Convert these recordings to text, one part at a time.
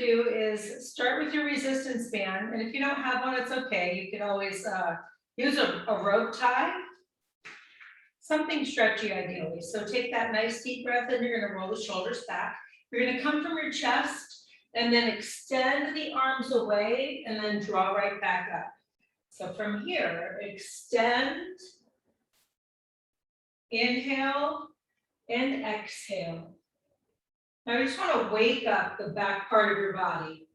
do is start with your resistance band. And if you don't have one, it's okay. You can always use a rope tie. Something stretchy ideally. So take that nice deep breath in. You're gonna roll the shoulders back. You're gonna come from your chest and then extend the arms away and then draw right back up. So from here, extend, inhale, and exhale. Now you just want to wake up the back part of your body.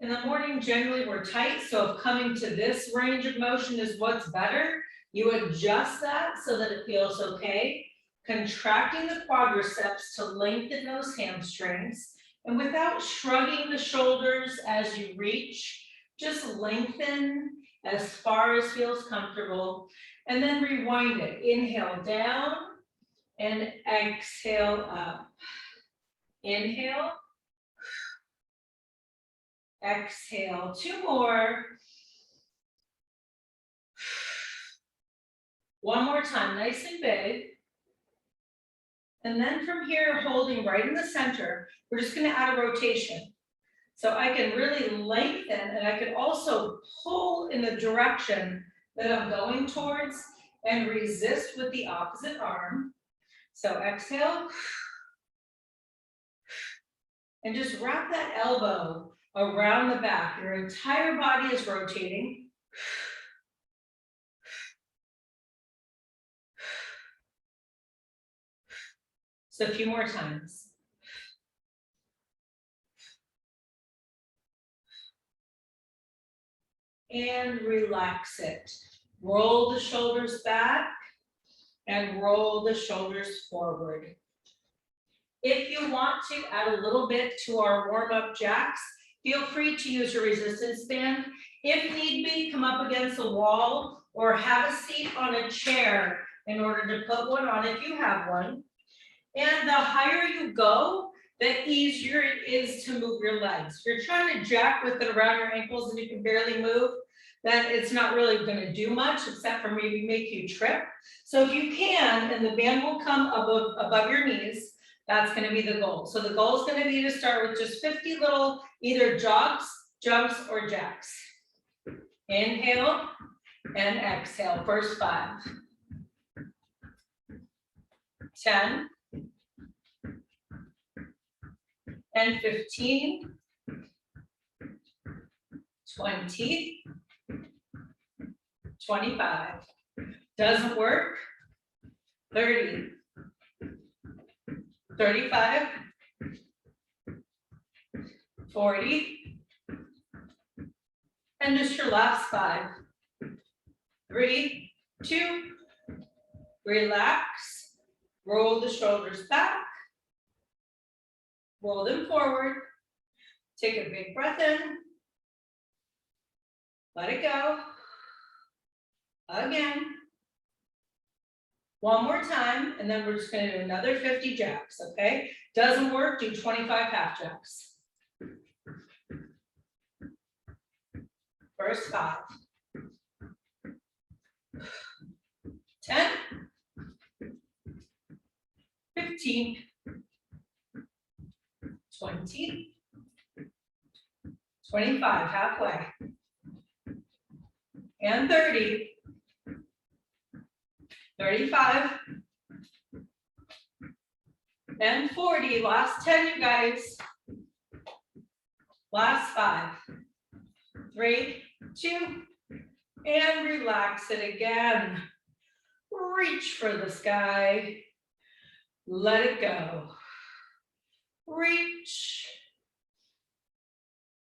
In the morning, generally we're tight, so if coming to this range of motion is what's better, you adjust that so that it feels okay. Contracting the quadriceps to lengthen those hamstrings. And without shrugging the shoulders as you reach, just lengthen as far as feels comfortable. And then rewind it. Inhale down and exhale up. Inhale. Exhale. 2 more. One more time, nice and big. And then from here, holding right in the center, we're just gonna add a rotation. So I can really lengthen and I can also pull in the direction that I'm going towards and resist with the opposite arm. So exhale. And just wrap that elbow around the back. Your entire body is rotating. So a few more times. And relax it. Roll the shoulders back and roll the shoulders forward. If you want to add a little bit to our warm-up jacks, feel free to use your resistance band. If need be, come up against the wall or have a seat on a chair in order to put one on if you have one. And the higher you go, the easier it is to move your legs. If you're trying to jack with it around your ankles and you can barely move, then it's not really going to do much except for maybe make you trip. So if you can, and the band will come above your knees, that's going to be the goal. So the goal is going to be to start with just 50 little either jogs, jumps, or jacks. Inhale and exhale. First 5. 10. And 15. 20. 25. Doesn't work. 30. 35, 40, and just your last 5. 3, 2, relax, roll the shoulders back, roll them forward, take a big breath in, let it go, again. One more time, and then we're just going to do another 50 jacks, okay? Doesn't work, do 25 half jacks. First 5. 10. 15. 20. 25, halfway. And 30. 35 and 40. Last 10, you guys. Last 5. 3, 2, and relax it again. Reach for the sky. Let it go. Reach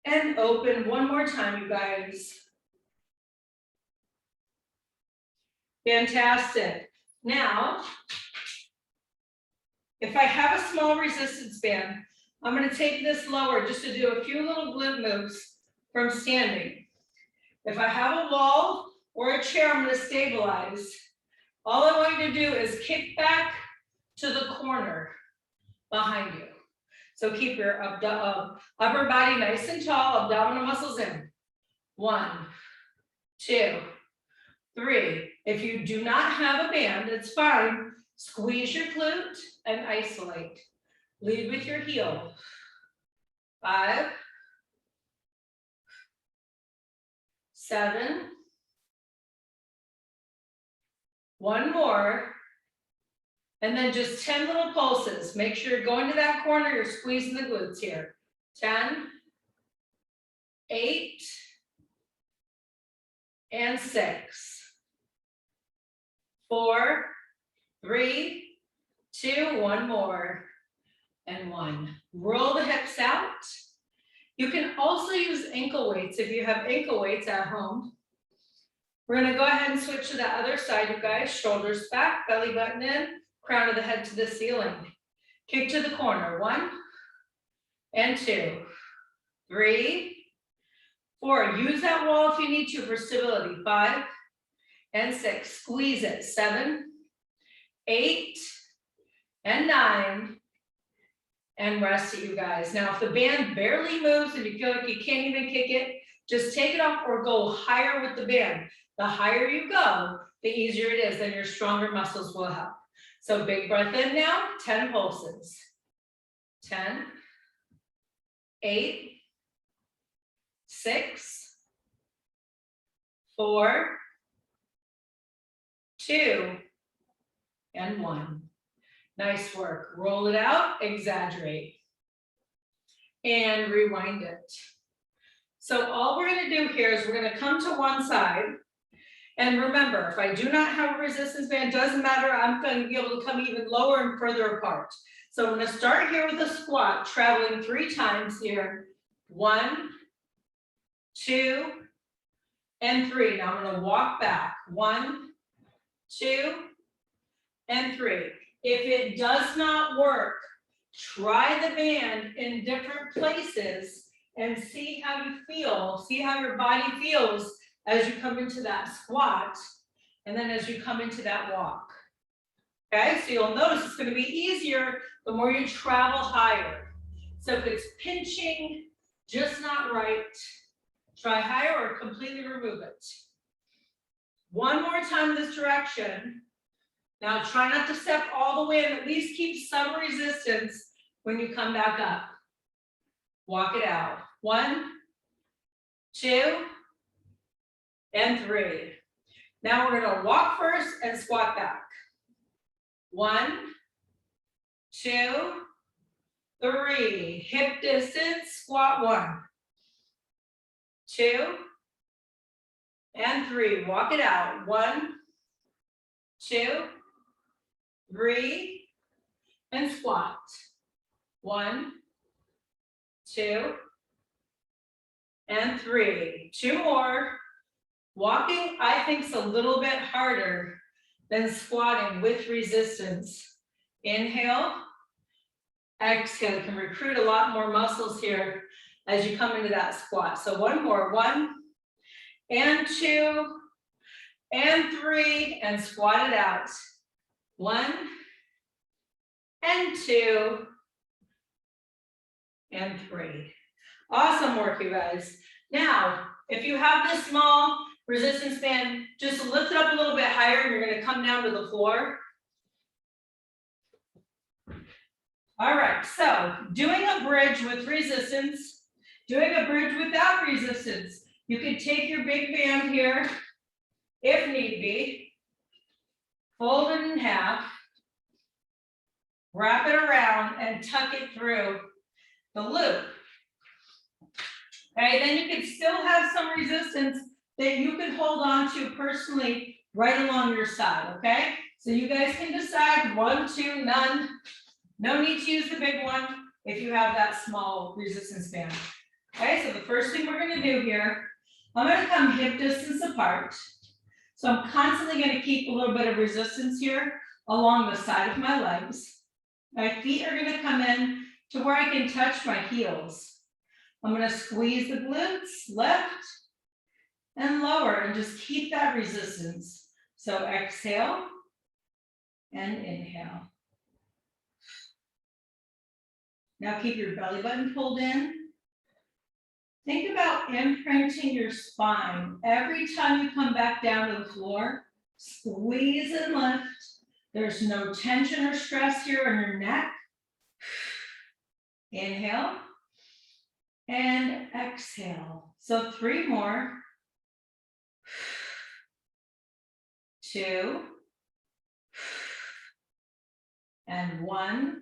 and open one more time, you guys. Fantastic. Now, if I have a small resistance band, I'm going to take this lower just to do a few little glute moves from standing. If I have a wall or a chair, I'm going to stabilize. All I want you to do is kick back to the corner behind you. So keep your upper body nice and tall, abdominal muscles in. 1, 2, 3. If you do not have a band, it's fine. Squeeze your glute and isolate. Lead with your heel. 5, 7. One more. And then just 10 little pulses. Make sure you're going to that corner, you're squeezing the glutes here. 10, 8, and 6. 4, 3, 2, one more, and 1. Roll the hips out. You can also use ankle weights if you have ankle weights at home. We're gonna go ahead and switch to the other side, you guys. Shoulders back, belly button in, crown of the head to the ceiling. Kick to the corner. 1 and 2, 3, 4. Use that wall if you need to for stability. 5 and 6. Squeeze it. 7, 8, and 9. And rest it, you guys. Now, if the band barely moves and you feel like you can't even kick it, just take it off or go higher with the band. The higher you go, the easier it is, and your stronger muscles will help. So big breath in now, 10 pulses. 10, 8, 6, 4, 2, and 1. Nice work. Roll it out, exaggerate. And rewind it. So all we're going to do here is we're going to come to one side. And remember, if I do not have a resistance band, doesn't matter, I'm going to be able to come even lower and further apart. So I'm going to start here with a squat, traveling 3 times here. 1, 2, and 3. Now I'm going to walk back. 1, 2, and 3. If it does not work, try the band in different places and see how you feel. See how your body feels as you come into that squat, and then as you come into that walk. Okay, so you'll notice it's going to be easier the more you travel higher. So if it's pinching, just not right, try higher or completely remove it. One more time this direction. Now try not to step all the way and at least keep some resistance when you come back up. Walk it out. 1, 2, and 3. Now we're going to walk first and squat back. 1, 2, 3. Hip distance, squat 1, 2, and 3. Walk it out. 1, 2, 3, and squat. 1, 2, and 3. 2 more. Walking, I think, is a little bit harder than squatting with resistance. Inhale, exhale. You can recruit a lot more muscles here as you come into that squat. So 1 more. 1, and 2, and 3, and squat it out. 1, and 2, and 3. Awesome work, you guys. Now, if you have this small resistance band, just lift it up a little bit higher and you're going to come down to the floor. All right, so doing a bridge with resistance, doing a bridge without resistance. You can take your big band here, if need be, fold it in half, wrap it around, and tuck it through the loop. Okay, then you can still have some resistance that you can hold on to personally right along your side, okay? So you guys can decide 1, 2, none. No need to use the big one if you have that small resistance band. Okay, so the first thing we're gonna do here, I'm gonna come hip distance apart. So I'm constantly gonna keep a little bit of resistance here along the side of my legs. My feet are gonna come in to where I can touch my heels. I'm gonna squeeze the glutes, lift, and lower, and just keep that resistance. So exhale and inhale. Now keep your belly button pulled in. Think about imprinting your spine. Every time you come back down to the floor, squeeze and lift. There's no tension or stress here on your neck. Inhale and exhale. So 3 more. 2, and 1.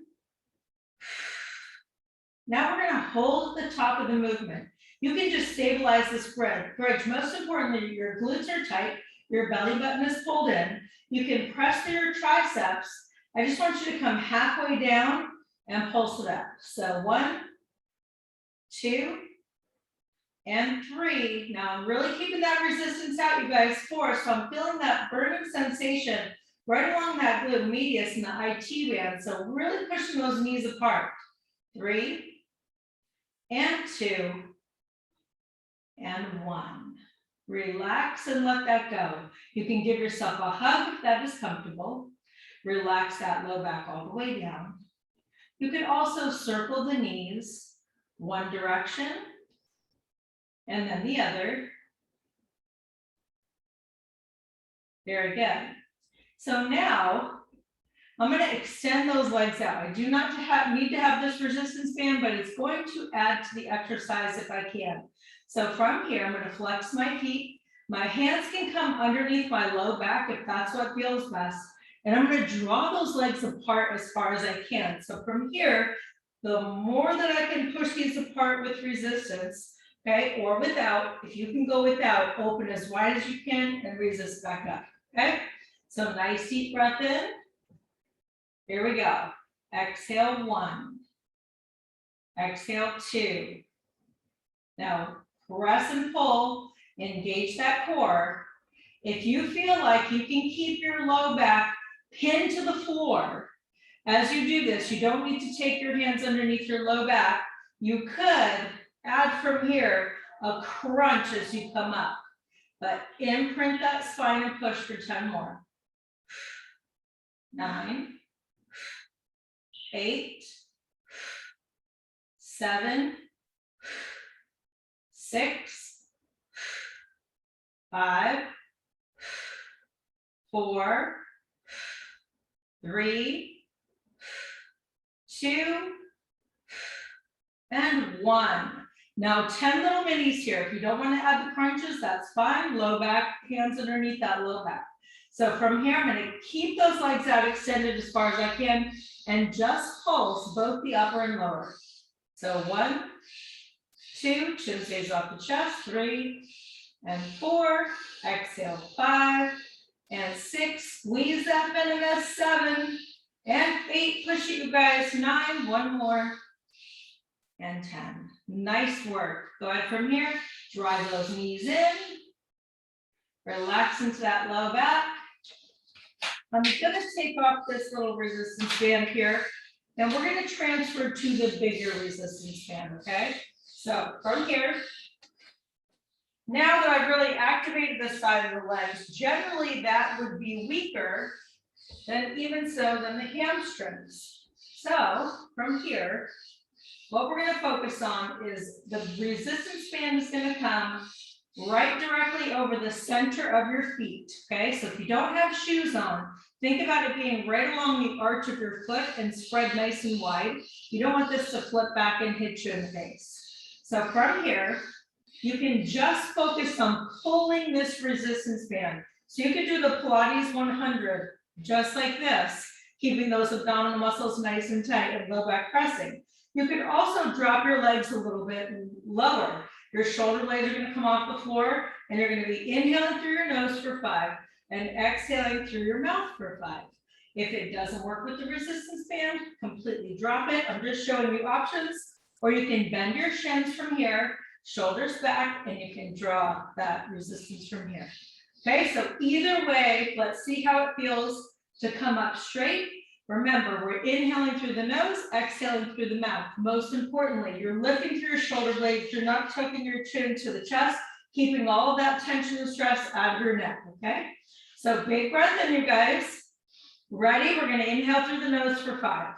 Now we're going to hold at the top of the movement. You can just stabilize this bridge. Most importantly, your glutes are tight, your belly button is pulled in. You can press through your triceps. I just want you to come halfway down and pulse it up. So 1, 2, and 3. Now I'm really keeping that resistance out, you guys. 4, so I'm feeling that burning sensation right along that glute medius and the IT band. So really pushing those knees apart. 3, and 2, and 1. Relax and let that go. You can give yourself a hug if that is comfortable. Relax that low back all the way down. You can also circle the knees one direction and then the other. Very good. So now I'm going to extend those legs out. I do not need to have this resistance band, but it's going to add to the exercise if I can. So from here, I'm going to flex my feet. My hands can come underneath my low back if that's what feels best. And I'm going to draw those legs apart as far as I can. So from here, the more that I can push these apart with resistance, okay, or without, if you can go without, open as wide as you can and resist back up, okay? So nice deep breath in. Here we go. Exhale 1. Exhale 2. Now press and pull, engage that core. If you feel like you can keep your low back pinned to the floor, as you do this, you don't need to take your hands underneath your low back. You could add from here a crunch as you come up, but imprint that spine and push for 10 more. 9, 8, 7, 6, 5, 4, 3, 2, and 1. Now 10 little minis here. If you don't want to add the crunches, that's fine. Low back, hands underneath that low back. So from here, I'm going to keep those legs out extended as far as I can and just pulse both the upper and lower. So 1, 2, chin stays off the chest, 3, and 4, exhale 5, and 6, squeeze that venomous, 7, and 8, push it you guys, 9, 1 more, and 10. Nice work. Go ahead from here, drive those knees in, relax into that low back. I'm going to take off this little resistance band here, and we're going to transfer to the bigger resistance band, okay? So from here, now that I've really activated the side of the legs, generally that would be weaker than the hamstrings. So from here, what we're going to focus on is the resistance band is going to come right directly over the center of your feet, okay? So if you don't have shoes on, think about it being right along the arch of your foot and spread nice and wide. You don't want this to flip back and hit you in the face. So from here, you can just focus on pulling this resistance band. So you can do the Pilates 100, just like this, keeping those abdominal muscles nice and tight and low back pressing. You can also drop your legs a little bit lower. Your shoulder blades are going to come off the floor, and you're going to be inhaling through your nose for 5 and exhaling through your mouth for 5. If it doesn't work with the resistance band, completely drop it. I'm just showing you options, or you can bend your shins from here, shoulders back, and you can draw that resistance from here. Okay, so either way, let's see how it feels to come up straight. Remember, we're inhaling through the nose, exhaling through the mouth. Most importantly, you're lifting through your shoulder blades. You're not tucking your chin to the chest, keeping all of that tension and stress out of your neck, okay? So big breath in, you guys. Ready? We're going to inhale through the nose for 5.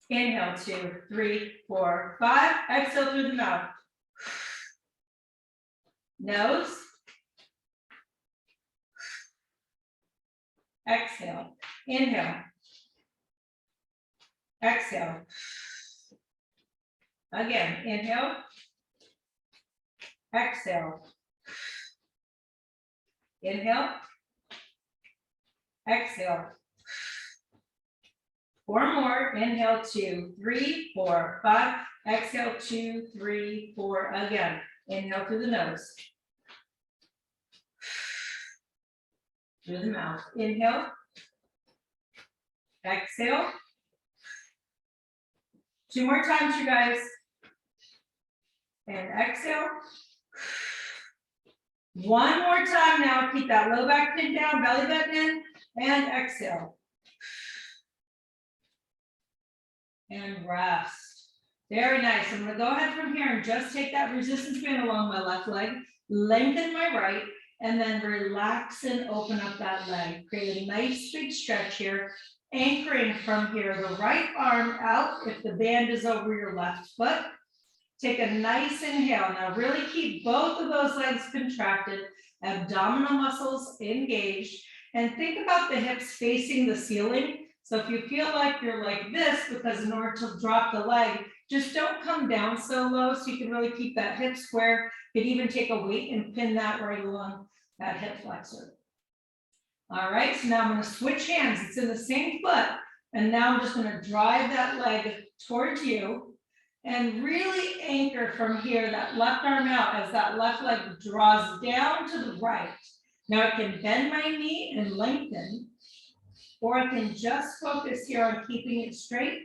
Inhale, 2, 3, 4, 5. Exhale through the mouth. Nose. Exhale. Inhale. Exhale. Again, inhale. Exhale. Inhale. Exhale. 4 more. Inhale, 2, 3, 4, 5. Exhale, 2, 3, 4. Again. Inhale through the nose. Through the mouth. Inhale. Exhale. 2 more times, you guys. And exhale. 1 more time now. Keep that low back pinned down, belly button in, and exhale. And rest. Very nice. I'm going to go ahead from here and just take that resistance band along my left leg, lengthen my right, and then relax and open up that leg. Create a nice big stretch here, anchoring from here, the right arm out if the band is over your left foot. Take a nice inhale. Now really keep both of those legs contracted, abdominal muscles engaged, and think about the hips facing the ceiling. So if you feel like you're like this, because in order to drop the leg, just don't come down so low so you can really keep that hip square. You could even take a weight and pin that right along that hip flexor. All right, so now I'm going to switch hands. It's in the same foot. And now I'm just going to drive that leg towards you and really anchor from here, that left arm out as that left leg draws down to the right. Now I can bend my knee and lengthen, or I can just focus here on keeping it straight.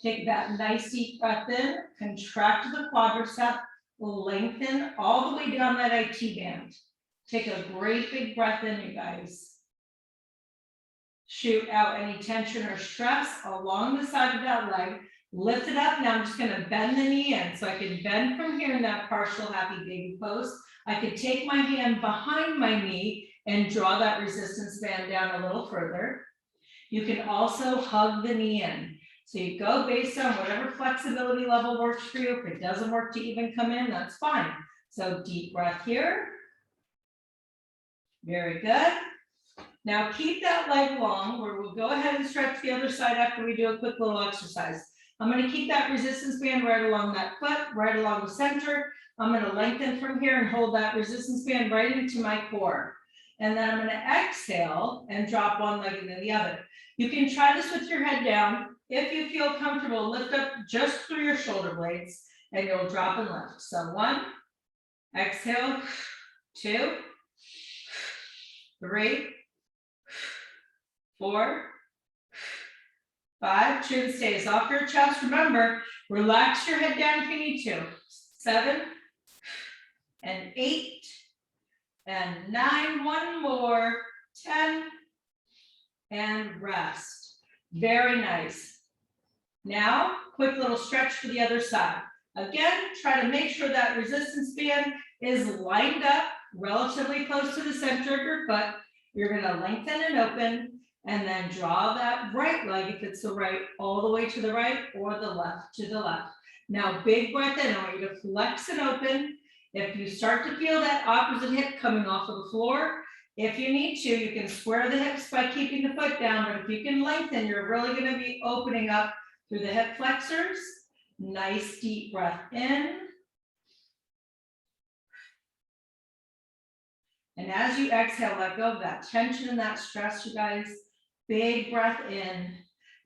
Take that nice deep breath in, contract the quadricep, lengthen all the way down that IT band. Take a great big breath in, you guys. Shoot out any tension or stress along the side of that leg. Lift it up. Now I'm just going to bend the knee in. So I can bend from here in that partial happy baby pose. I could take my hand behind my knee and draw that resistance band down a little further. You can also hug the knee in. So you go based on whatever flexibility level works for you. If it doesn't work to even come in, that's fine. So deep breath here. Very good. Now keep that leg long, where we'll go ahead and stretch the other side after we do a quick little exercise. I'm going to keep that resistance band right along that foot, right along the center. I'm going to lengthen from here and hold that resistance band right into my core. And then I'm going to exhale and drop one leg into the other. You can try this with your head down. If you feel comfortable, lift up just through your shoulder blades and you'll drop and lift. So 1, exhale, 2, 3, 4, 5, chin stays off your chest. Remember, relax your head down if you need to. 7 and 8 and 9, 1 more, 10, and rest. Very nice. Now, quick little stretch for the other side. Again, try to make sure that resistance band is lined up relatively close to the center of your foot. You're going to lengthen and open, and then draw that right leg, if it's the right, all the way to the right, or the left to the left. Now, big breath in. I want you to flex and open. If you start to feel that opposite hip coming off of the floor, if you need to, you can square the hips by keeping the foot down, but if you can lengthen, you're really going to be opening up through the hip flexors. Nice deep breath in. And as you exhale, let go of that tension and that stress, you guys. Big breath in.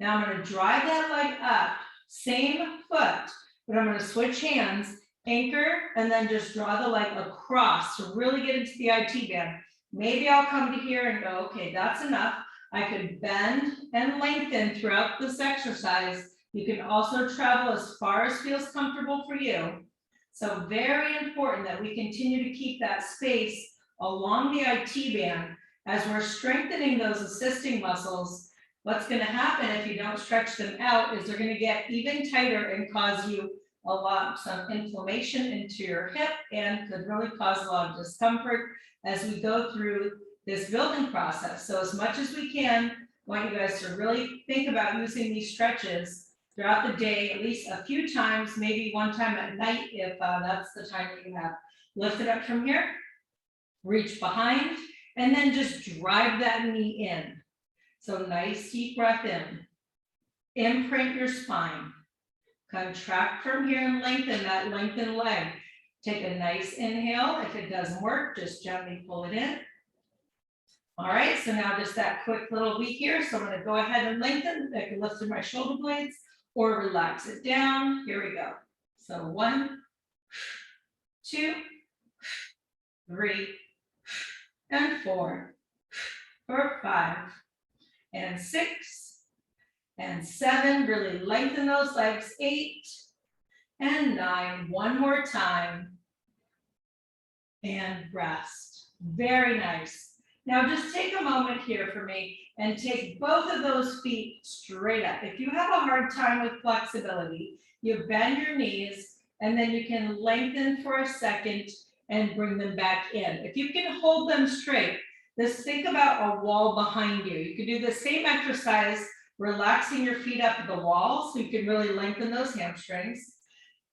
Now I'm going to drive that leg up, same foot, but I'm going to switch hands, anchor, and then just draw the leg across to really get into the IT band. Maybe I'll come to here and go, okay, that's enough. I could bend and lengthen throughout this exercise. You can also travel as far as feels comfortable for you. So very important that we continue to keep that space along the IT band. As we're strengthening those assisting muscles, what's going to happen if you don't stretch them out is they're going to get even tighter and cause you some inflammation into your hip and could really cause a lot of discomfort as we go through this building process. So as much as we can, I want you guys to really think about using these stretches throughout the day, at least a few times, maybe one time at night if that's the time that you have. Lift it up from here, reach behind, and then just drive that knee in. So nice deep breath in. Imprint your spine. Contract from here and lengthen that lengthened leg. Take a nice inhale. If it doesn't work, just gently pull it in. All right, so now just that quick little week here. So I'm gonna go ahead and lengthen. I can lift through my shoulder blades or relax it down. Here we go. So 1, 2, 3, and 4, 5, and 6, and 7. Really lengthen those legs. 8, and 9. One more time. And rest. Very nice. Now just take a moment here for me and take both of those feet straight up. If you have a hard time with flexibility, you bend your knees and then you can lengthen for a second and bring them back in. If you can hold them straight, just think about a wall behind you. You can do the same exercise, relaxing your feet up to the wall so you can really lengthen those hamstrings.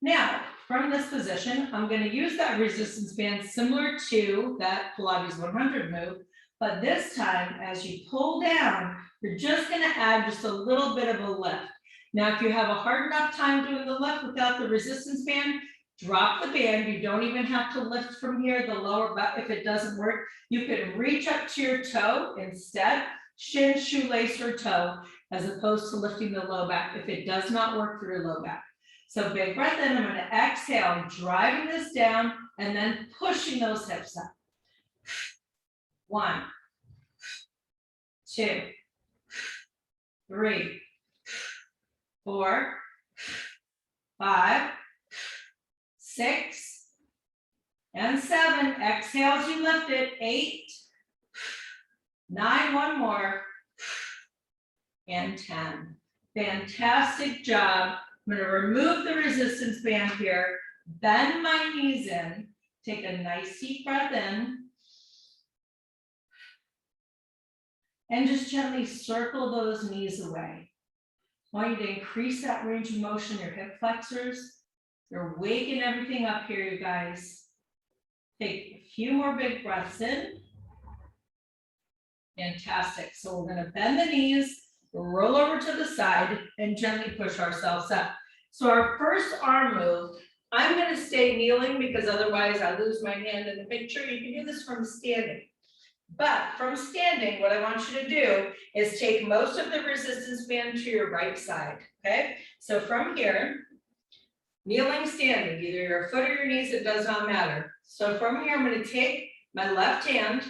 Now, from this position, I'm going to use that resistance band similar to that Pilates 100 move, but this time, as you pull down, you're just going to add just a little bit of a lift. Now, if you have a hard enough time doing the lift without the resistance band, drop the band. You don't even have to lift from here, the lower back. If it doesn't work, you can reach up to your toe instead, shin, shoelace, or toe, as opposed to lifting the low back if it does not work for your low back. So big breath in, I'm going to exhale, driving this down and then pushing those hips up. 1, 2, 3, 4, 5, 6, and 7. Exhale as you lift it. 8, 9, one more, and 10. Fantastic job. I'm going to remove the resistance band here, bend my knees in, take a nice deep breath in, and just gently circle those knees away. I want you to increase that range of motion, your hip flexors. You're waking everything up here, you guys. Take a few more big breaths in. Fantastic. So we're going to bend the knees, roll over to the side, and gently push ourselves up. So our first arm move, I'm going to stay kneeling because otherwise I lose my hand in the picture. You can do this from standing. But from standing, what I want you to do is take most of the resistance band to your right side, okay? So from here, kneeling, standing, either your foot or your knees, it does not matter. So from here, I'm going to take my left hand,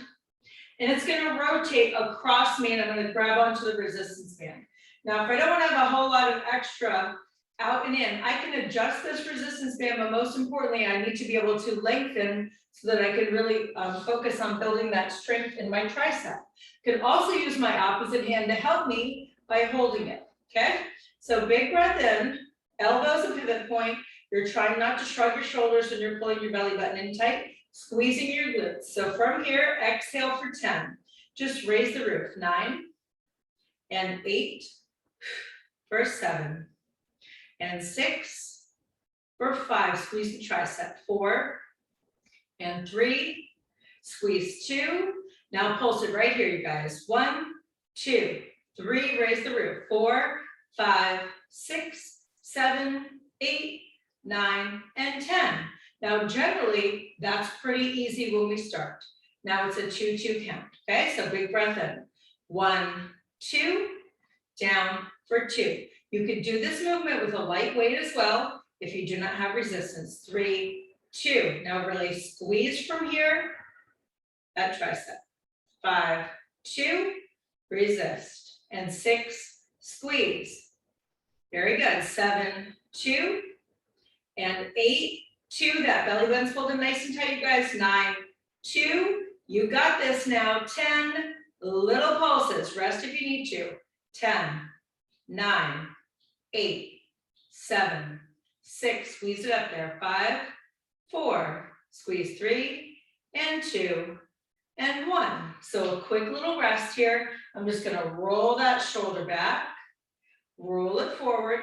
and it's going to rotate across me, and I'm going to grab onto the resistance band. Now, if I don't want to have a whole lot of extra out and in, I can adjust this resistance band, but most importantly, I need to be able to lengthen so that I can really focus on building that strength in my tricep. Can also use my opposite hand to help me by holding it, okay? So big breath in, elbows a pivot point. You're trying not to shrug your shoulders when you're pulling your belly button in tight, squeezing your glutes. So from here, exhale for 10. Just raise the roof. 9 and 8 for 7 and 6 for 5. Squeeze the tricep. 4 and 3. Squeeze 2. Now pulse it right here, you guys. 1, 2, 3. Raise the roof. 4, 5, 6, 7, 8, 9, and 10. Now, generally, that's pretty easy when we start. Now it's a 2-2 count, okay? So big breath in. 1, 2, down for 2. You could do this movement with a light weight as well if you do not have resistance. 3, 2. Now really squeeze from here, that tricep. 5, 2, resist. And 6, squeeze. Very good. 7, 2, and 8, 2. That belly button's folded nice and tight, you guys. 9, 2. You got this now. 10, little pulses. Rest if you need to. 10, 9, 8, 7, 6. Squeeze it up there. 5, 4. Squeeze 3, and 2, and 1. So a quick little rest here. I'm just going to roll that shoulder back. Roll it forward.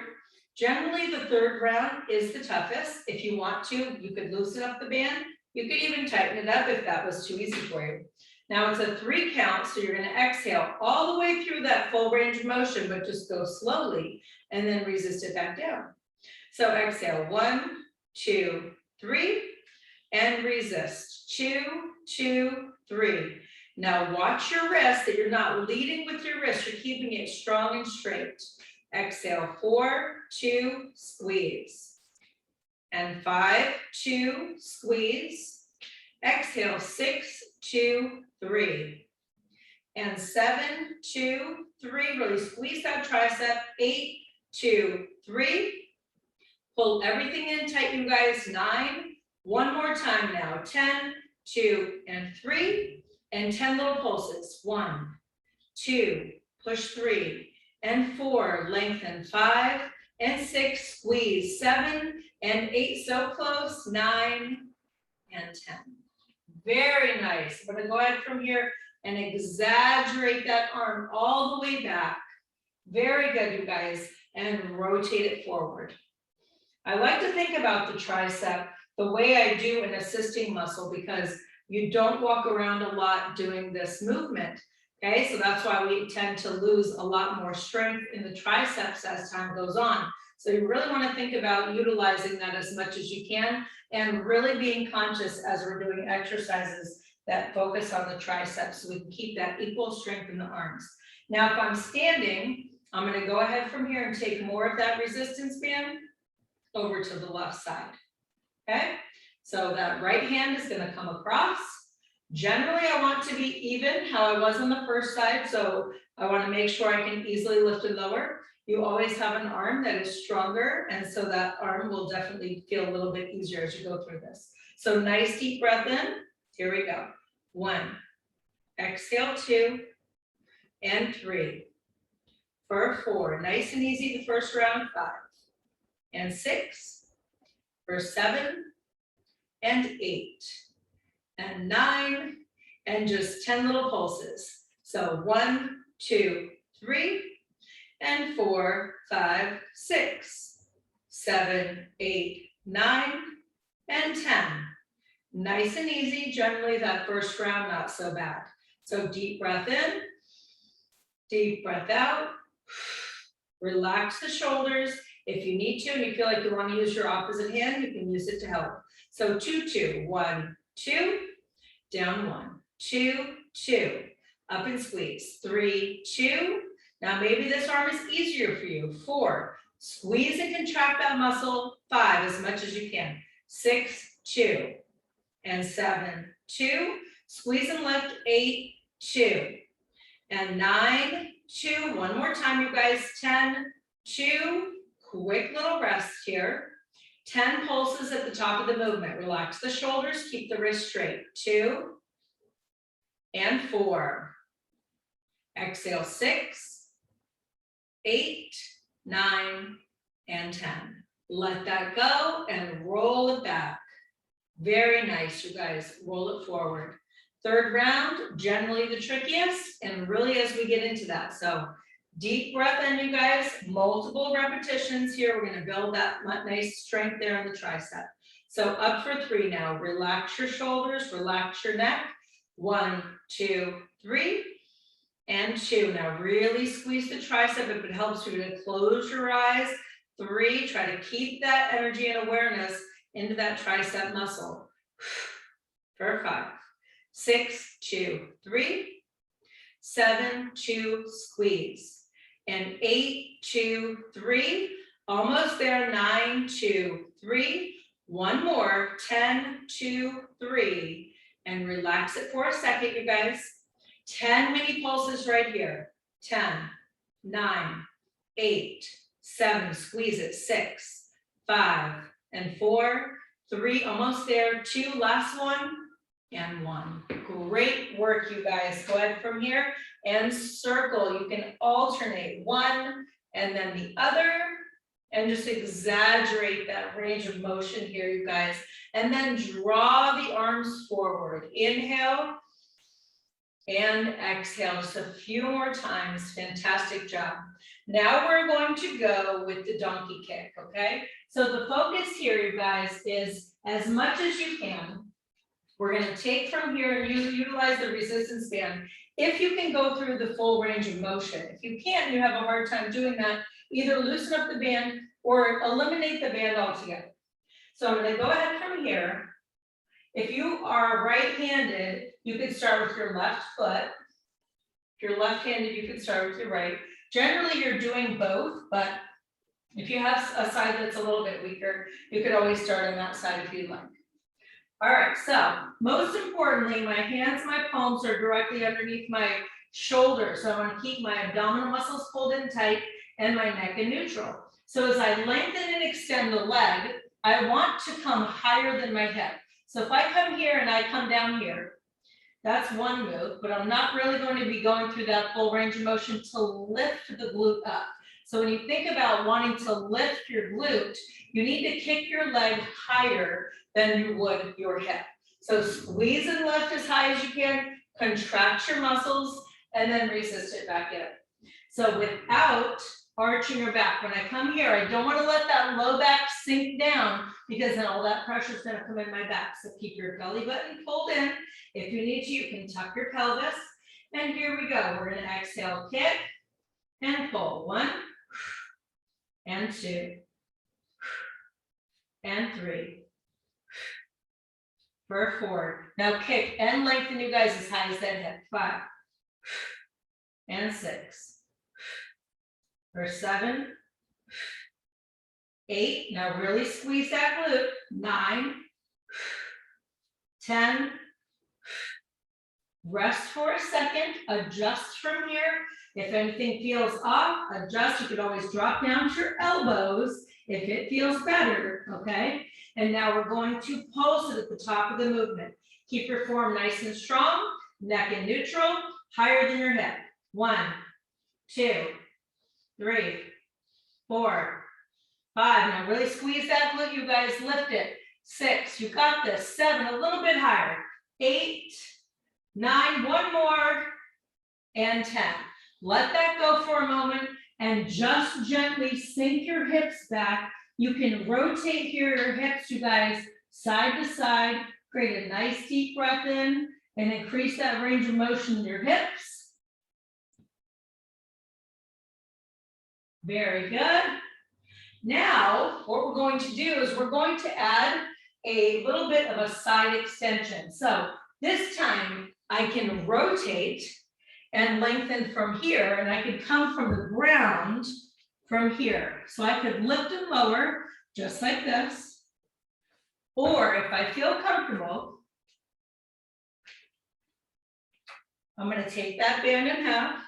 Generally, the third round is the toughest. If you want to, you could loosen up the band. You could even tighten it up if that was too easy for you. Now it's a 3 count, so you're going to exhale all the way through that full range of motion, but just go slowly and then resist it back down. So exhale, 1, 2, 3, and resist. 2, 2, 3. Now watch your wrist, that you're not leading with your wrist, you're keeping it strong and straight. Exhale, 4, 2, squeeze. And 5, 2, squeeze. Exhale, 6, 2, 3. And 7, 2, 3, really squeeze that tricep. 8, 2, 3. Pull everything in tight, you guys. 9, one more time now. 10, 2, and 3. And 10 little pulses. 1, 2, push 3, and 4, lengthen. 5, and 6, squeeze. 7, and 8, so close. 9, and 10. Very nice. I'm gonna go ahead from here and exaggerate that arm all the way back. Very good, you guys. And rotate it forward. I like to think about the tricep the way I do an assisting muscle, because you don't walk around a lot doing this movement. Okay, so that's why we tend to lose a lot more strength in the triceps as time goes on. So you really want to think about utilizing that as much as you can, and really being conscious as we're doing exercises that focus on the triceps, so we can keep that equal strength in the arms. Now, if I'm standing, I'm going to go ahead from here and take more of that resistance band over to the left side. Okay, so that right hand is going to come across. Generally, I want to be even how I was on the first side, so I want to make sure I can easily lift and lower. You always have an arm that is stronger, and so that arm will definitely feel a little bit easier as you go through this. So nice deep breath in. Here we go. 1, exhale, 2, and 3. For 4, nice and easy the first round. 5, and 6. For 7, and 8, and 9, and just 10 little pulses. So 1, 2, 3, and 4, 5, 6, 7, 8, 9, and 10. Nice and easy. Generally, that first round, not so bad. So deep breath in, deep breath out. Relax the shoulders. If you need to and you feel like you want to use your opposite hand, you can use it to help. So 2, 2, 1, 2, down 1, 2, 2, up and squeeze. 3, 2. Now maybe this arm is easier for you. 4, squeeze and contract that muscle. 5, as much as you can. 6, 2, and 7, 2. Squeeze and lift. 8, 2, and 9, 2. One more time, you guys. 10, 2. Quick little rest here. 10 pulses at the top of the movement. Relax the shoulders, keep the wrist straight. 2, and 4. Exhale, 6, 8, 9, and 10. Let that go and roll it back. Very nice, you guys. Roll it forward. Third round, generally the trickiest, and really as we get into that. So deep breath in, you guys. Multiple repetitions here. We're going to build that nice strength there in the tricep. So up for 3 now. Relax your shoulders, relax your neck. 1, 2, 3, and 2. Now really squeeze the tricep. If it helps you to close your eyes. 3, try to keep that energy and awareness into that tricep muscle. For 5, 6, 2, 3, 7, 2, squeeze. And 8, 2, 3, almost there. 9, 2, 3, one more. 10, 2, 3, and relax it for a second, you guys. 10 mini pulses right here. 10, 9, 8, 7, squeeze it. 6, 5, and 4, 3, almost there. 2, last one, and 1. Great work, you guys. Go ahead from here and circle. You can alternate one and then the other, and just exaggerate that range of motion here, you guys. And then draw the arms forward. Inhale and exhale. Just a few more times. Fantastic job. Now we're going to go with the donkey kick, okay? So the focus here, you guys, is as much as you can. We're going to take from here and utilize the resistance band. If you can go through the full range of motion. If you can't, you have a hard time doing that, either loosen up the band or eliminate the band altogether. So I'm going to go ahead from here. If you are right-handed, you can start with your left foot. If you're left-handed, you can start with your right. Generally, you're doing both, but if you have a side that's a little bit weaker, you could always start on that side if you'd like. All right, so most importantly, my hands, my palms are directly underneath my shoulders. So I want to keep my abdominal muscles pulled in tight and my neck in neutral. So as I lengthen and extend the leg, I want to come higher than my hip. So if I come here and I come down here, that's one move, but I'm not really going to be going through that full range of motion to lift the glute up. So when you think about wanting to lift your glute, you need to kick your leg higher than you would your hip. So squeeze and lift as high as you can, contract your muscles, and then resist it back in. So without arching your back, when I come here, I don't want to let that low back sink down because then all that pressure is going to come in my back. So keep your belly button pulled in. If you need to, you can tuck your pelvis. And here we go. We're going to exhale, kick and pull. 1 and 2 and 3. For 4. Now kick and lengthen you guys as high as that hip. 5 and 6. For 7. 8. Now really squeeze that glute. 9. 10. Rest for a second. Adjust from here. If anything feels off, adjust. You could always drop down to your elbows if it feels better, okay? And now we're going to pulse it at the top of the movement. Keep your form nice and strong, neck in neutral, higher than your hip. 1, 2, 3, 4, 5. Now really squeeze that glute, you guys. Lift it. 6, you got this. 7, a little bit higher. 8, 9, one more, and 10. Let that go for a moment and just gently sink your hips back. You can rotate here your hips, you guys, side to side. Create a nice deep breath in and increase that range of motion in your hips. Very good. Now, what we're going to do is we're going to add a little bit of a side extension. So this time I can rotate and lengthen from here, and I could come from the ground from here. So I could lift and lower just like this. Or if I feel comfortable, I'm going to take that band in half.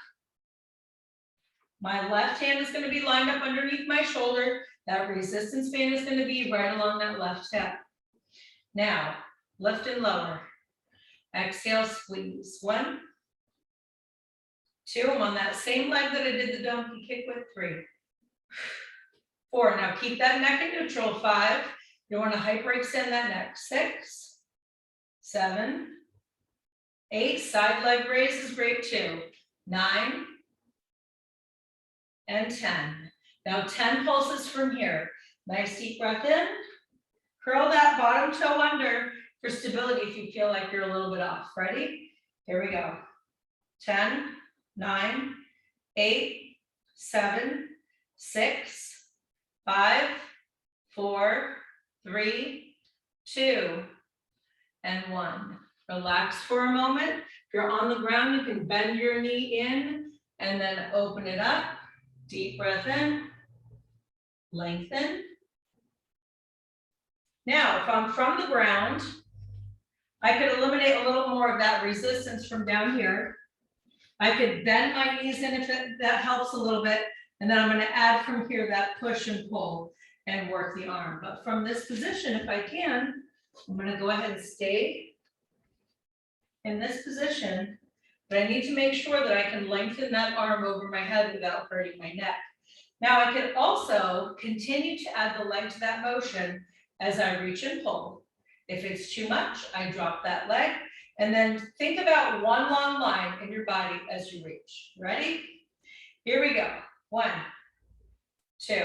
My left hand is going to be lined up underneath my shoulder. That resistance band is going to be right along that left hip. Now, lift and lower. Exhale, squeeze. 1, 2, I'm on that same leg that I did the donkey kick with. 3, 4, now keep that neck in neutral. 5, you want to hyperextend that neck. 6, 7, 8, side leg raise is great too. 9, and 10. Now 10 pulses from here. Nice deep breath in. Curl that bottom toe under for stability if you feel like you're a little bit off. Ready? Here we go. 10, 9, 8, 7, 6, 5, 4, 3, 2, and 1. Relax for a moment. If you're on the ground, you can bend your knee in and then open it up. Deep breath in. Lengthen. Now, if I'm from the ground, I could eliminate a little more of that resistance from down here. I could bend my knees in if that helps a little bit. And then I'm going to add from here that push and pull and work the arm. But from this position, if I can, I'm going to go ahead and stay in this position. But I need to make sure that I can lengthen that arm over my head without hurting my neck. Now I can also continue to add the leg to that motion as I reach and pull. If it's too much, I drop that leg. And then think about one long line in your body as you reach. Ready? Here we go. 1, 2,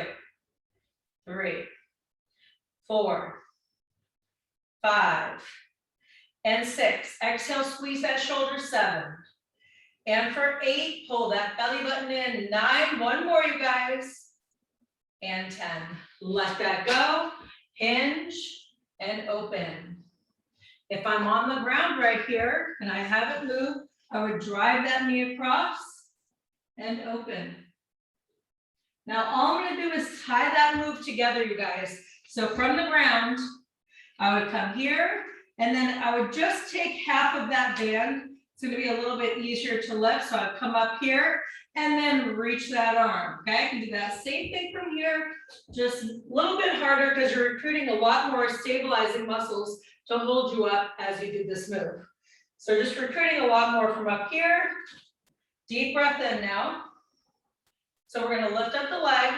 3, 4, 5, and 6. Exhale, squeeze that shoulder. 7. And for 8, pull that belly button in. 9, one more, you guys. And 10. Let that go. Hinge and open. If I'm on the ground right here and I haven't moved, I would drive that knee across and open. Now, all I'm gonna do is tie that move together, you guys. So from the ground, I would come here, and then I would just take half of that band. It's gonna be a little bit easier to lift, so I'd come up here and then reach that arm, okay? I can do that same thing from here, just a little bit harder because you're recruiting a lot more stabilizing muscles to hold you up as you do this move. So just recruiting a lot more from up here. Deep breath in now. So we're gonna lift up the leg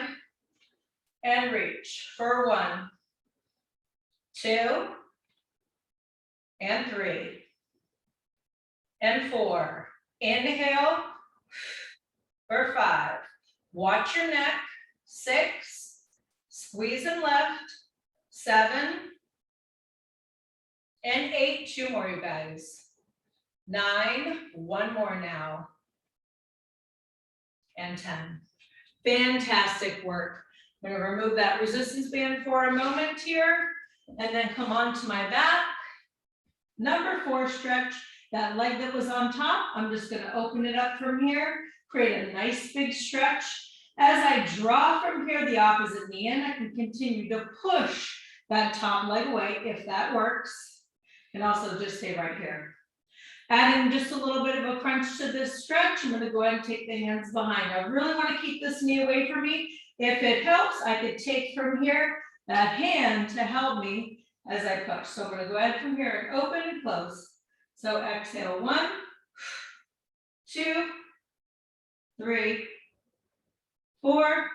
and reach for 1, 2, and 3, and 4. Inhale for 5. Watch your neck. 6, squeeze and lift. 7, and 8. 2 more, you guys. 9, 1 more now. And 10. Fantastic work. I'm going to remove that resistance band for a moment here, and then come onto my back. Number 4 stretch, that leg that was on top, I'm just going to open it up from here, create a nice big stretch. As I draw from here the opposite knee in, I can continue to push that top leg away if that works. And also just stay right here. Adding just a little bit of a crunch to this stretch, I'm going to go ahead and take the hands behind. I really want to keep this knee away from me. If it helps, I could take from here that hand to help me as I push. So I'm going to go ahead from here and open and close. So exhale, 1, 2, 3, 4,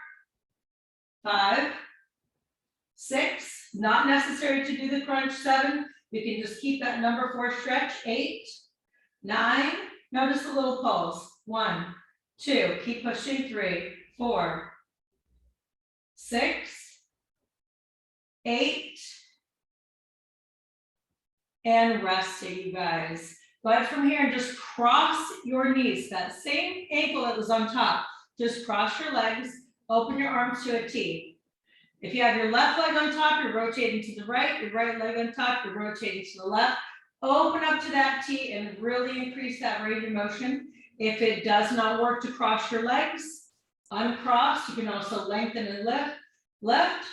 5, 6. Not necessary to do the crunch. 7. You can just keep that number 4 stretch. 8, 9. Notice a little pulse. 1, 2. Keep pushing. 3, 4, 6, 8. And rest it, you guys. Go ahead from here and just cross your knees. That same ankle that was on top. Just cross your legs. Open your arms to a T. If you have your left leg on top, you're rotating to the right. Your right leg on top, you're rotating to the left. Open up to that T and really increase that range of motion. If it does not work to cross your legs, uncross. You can also lengthen and lift.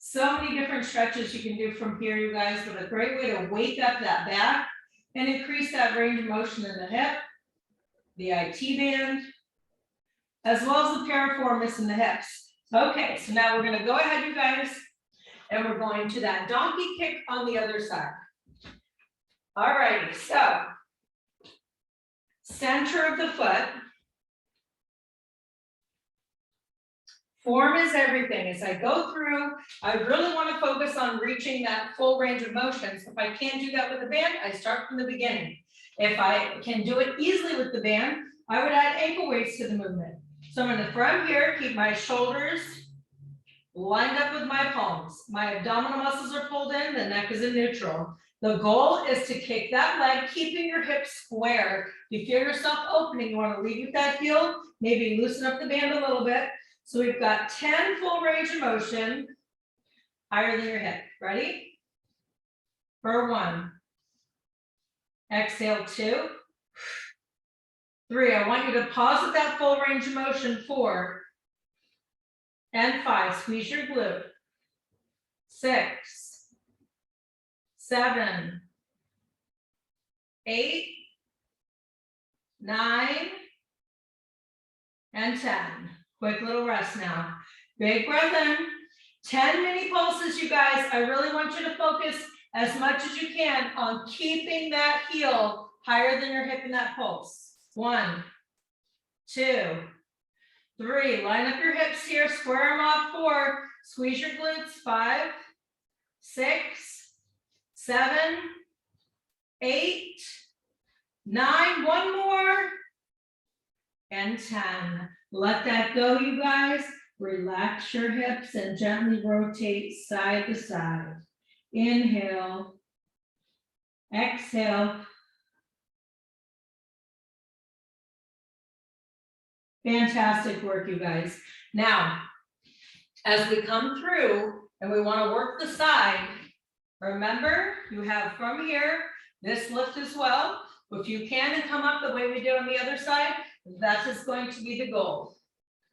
So many different stretches you can do from here, you guys, but a great way to wake up that back and increase that range of motion in the hip, the IT band, as well as the piriformis in the hips. Okay, so now we're going to go ahead, you guys, and we're going to that donkey kick on the other side. All righty, so center of the foot. Form is everything. As I go through, I really want to focus on reaching that full range of motion. So if I can't do that with a band, I start from the beginning. If I can do it easily with the band, I would add ankle weights to the movement. So I'm going to from here, keep my shoulders lined up with my palms. My abdominal muscles are pulled in, the neck is in neutral. The goal is to kick that leg, keeping your hips square. If you feel yourself opening, you want to lead with that heel, maybe loosen up the band a little bit. So we've got 10 full range of motion, higher than your hip. Ready? For 1. Exhale, 2. 3. I want you to pause at that full range of motion. 4. And 5. Squeeze your glute. 6. 7. 8. 9. And 10. Quick little rest now. Big breath in. 10 mini pulses, you guys. I really want you to focus as much as you can on keeping that heel higher than your hip in that pulse. 1, 2, 3. Line up your hips here. Square them off. 4. Squeeze your glutes. 5, 6, 7, 8, 9. 1 more. And 10. Let that go, you guys. Relax your hips and gently rotate side to side. Inhale. Exhale. Fantastic work, you guys. Now, as we come through and we want to work the side, Remember, you have from here, this lift as well. If you can and come up the way we do on the other side, that is going to be the goal.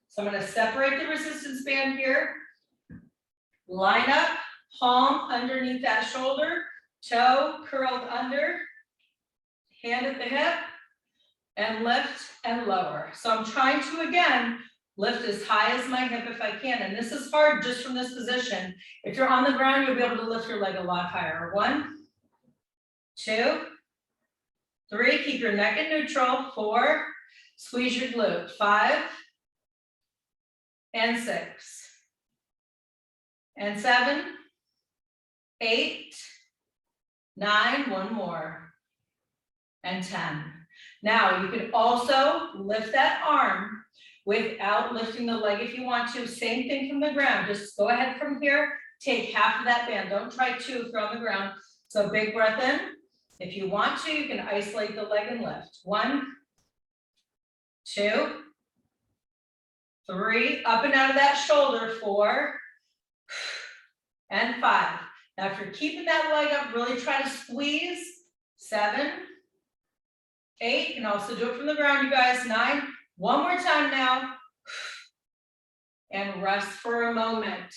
So I'm going to separate the resistance band here. Line up, palm underneath that shoulder, toe curled under, hand at the hip, and lift and lower. So I'm trying to, again, lift as high as my hip if I can. And this is hard just from this position. If you're on the ground, you'll be able to lift your leg a lot higher. 1, 2, 3, keep your neck in neutral. 4, squeeze your glute. 5, and 6, and 7, 8, 9, one more, and 10. Now you can also lift that arm without lifting the leg if you want to. Same thing from the ground. Just go ahead from here, take half of that band. Don't try 2 if you're on the ground. So big breath in. If you want to, you can isolate the leg and lift. 1, 2, 3, up and out of that shoulder. 4, and 5. Now if you're keeping that leg up, really try to squeeze. 7, 8, you can also do it from the ground, you guys. 9, one more time now. And rest for a moment.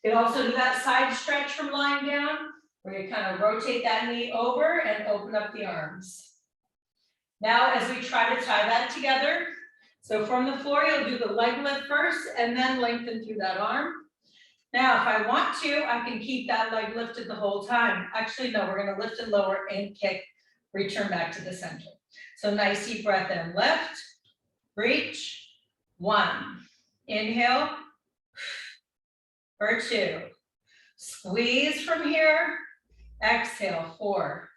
You can also do that side stretch from lying down, where you kind of rotate that knee over and open up the arms. Now, as we try to tie that together, so from the floor, you'll do the leg lift first and then lengthen through that arm. Now, if I want to, I can keep that leg lifted the whole time. Actually, no, we're going to lift and lower and kick, return back to the center. So nice deep breath in, lift, reach, 1, inhale, or 2, squeeze from here, exhale, 4,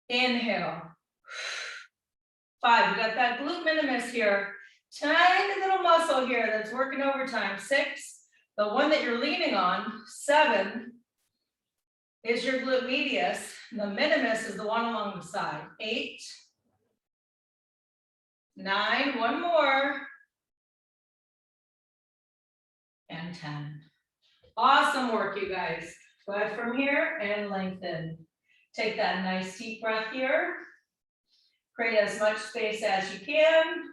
inhale, 5, you got that glute minimus here, tiny little muscle here that's working overtime. 6, the one that you're leaning on. 7 is your glute medius, and the minimus is the one along the side. 8, 9, one more, and 10. Awesome work, you guys. Go ahead from here and lengthen. Take that nice deep breath here. Create as much space as you can.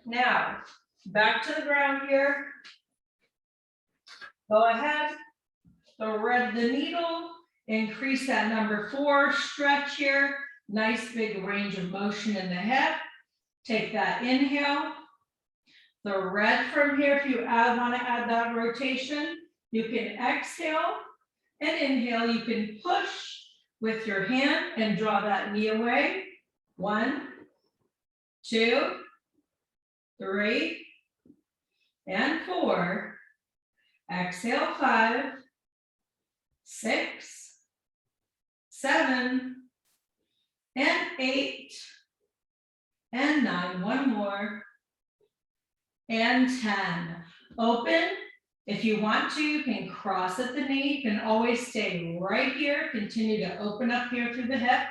Now, back to the ground here. Go ahead, thread the needle, increase that number 4 stretch here. Nice big range of motion in the hip. Take that inhale. Thread from here. If you want to add that rotation, you can exhale and inhale. You can push with your hand and draw that knee away. 1, 2, 3, and 4. Exhale, 5, 6, 7, and 8, and 9, one more, and 10. Open. If you want to, you can cross at the knee. You can always stay right here. Continue to open up here through the hip.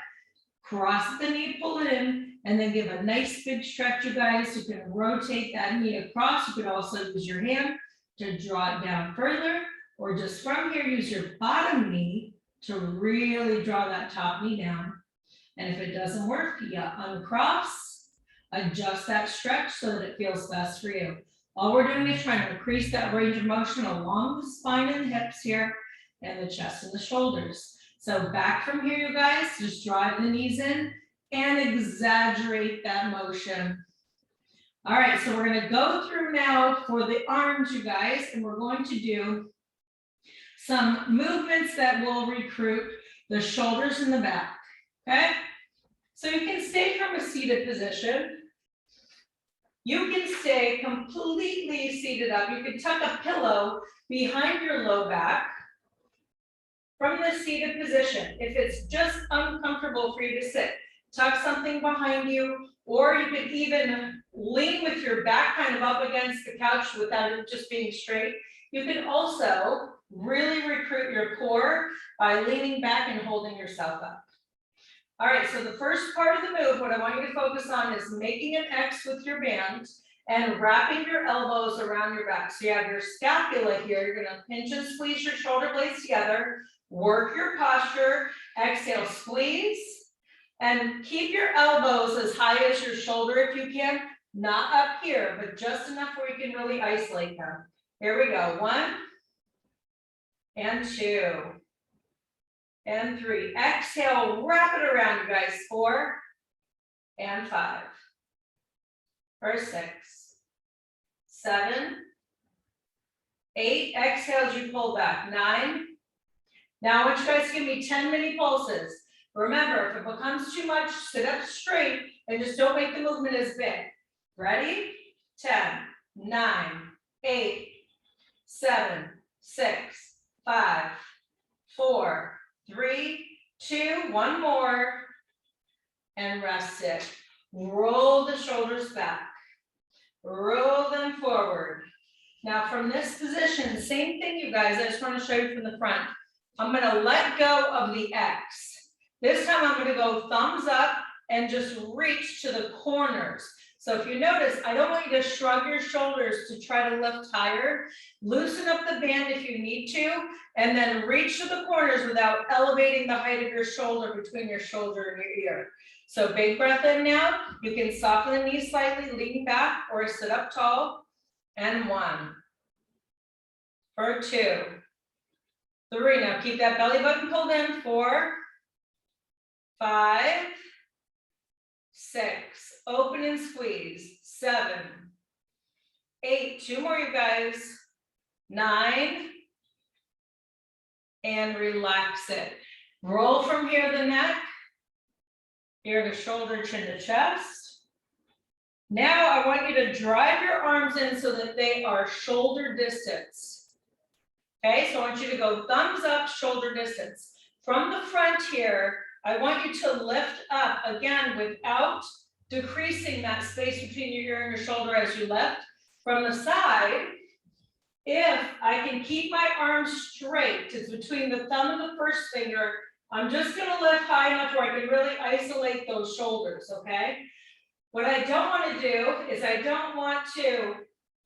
Cross at the knee, pull it in, and then give a nice big stretch, you guys. You can rotate that knee across. You could also use your hand to draw it down further, or just from here, use your bottom knee to really draw that top knee down. And if it doesn't work, you uncross, adjust that stretch so that it feels best for you. All we're doing is trying to increase that range of motion along the spine and hips here, and the chest and the shoulders. So back from here, you guys, just drive the knees in and exaggerate that motion. All right, so we're gonna go through now for the arms, you guys, and we're going to do some movements that will recruit the shoulders and the back, okay? So you can stay from a seated position. You can stay completely seated up. You can tuck a pillow behind your low back from the seated position. If it's just uncomfortable for you to sit, tuck something behind you, or you could even lean with your back kind of up against the couch without it just being straight. You can also really recruit your core by leaning back and holding yourself up. All right, so the first part of the move, what I want you to focus on is making an X with your band and wrapping your elbows around your back. So you have your scapula here. You're gonna pinch and squeeze your shoulder blades together, work your posture, exhale, squeeze, and keep your elbows as high as your shoulder if you can, not up here, but just enough where you can really isolate them. Here we go, 1 and 2 and 3. Exhale, wrap it around, you guys, 4 and 5. Or 6, 7, 8. Exhale as you pull back. 9. Now I want you guys to give me 10 mini pulses. Remember, if it becomes too much, sit up straight and just don't make the movement as big. Ready? 10, 9, 8, 7, 6, 5, 4, 3, 2, 1 more. And rest it. Roll the shoulders back. Roll them forward. Now from this position, same thing, you guys. I just want to show you from the front. I'm going to let go of the X. This time I'm going to go thumbs up and just reach to the corners. So if you notice, I don't want you to shrug your shoulders to try to lift higher. Loosen up the band if you need to, and then reach to the corners without elevating the height of your shoulder between your shoulder and your ear. So big breath in now. You can soften the knees slightly, lean back or sit up tall. And 1. For 2. 3. Now keep that belly button pulled in. 4, 5, 6. Open and squeeze. 7, 8. 2 more, you guys. 9. And relax it. Roll from here the neck. Here to shoulder, chin to chest. Now I want you to drive your arms in so that they are shoulder distance. Okay, so I want you to go thumbs up, shoulder distance. From the front here, I want you to lift up again without decreasing that space between your ear and your shoulder as you lift. From the side, if I can keep my arms straight, it's between the thumb and the first finger, I'm just going to lift high enough where I can really isolate those shoulders, okay? What I don't want to do is I don't want to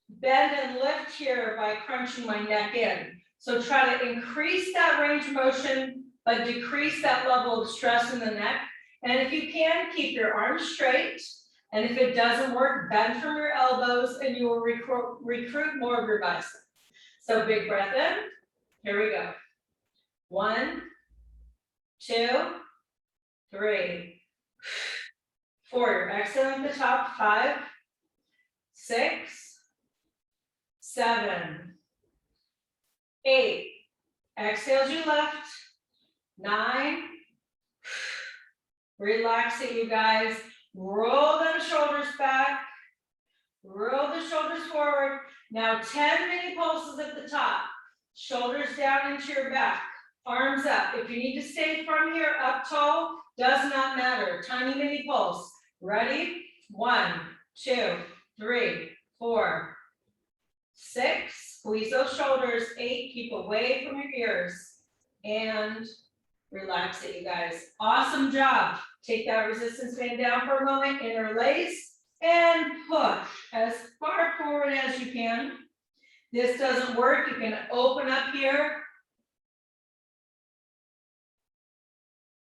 bend and lift here by crunching my neck in. So try to increase that range of motion, but decrease that level of stress in the neck. And if you can, keep your arms straight. And if it doesn't work, bend from your elbows and you will recruit more of your bicep. So big breath in. Here we go. 1, 2, 3, 4. You're exhaling at the top. 5, 6, 7, 8. Exhale as you lift. 9. Relax it, you guys. Roll them shoulders back. Roll the shoulders forward. Now 10 mini pulses at the top. Shoulders down into your back. Arms up. If you need to stay from here up tall, does not matter. Tiny mini pulse. Ready? 1, 2, 3, 4, 6. Squeeze those shoulders. 8. Keep away from your ears. And relax it, you guys. Awesome job. Take that resistance band down for a moment. Interlace and push as far forward as you can. This doesn't work. You can open up here.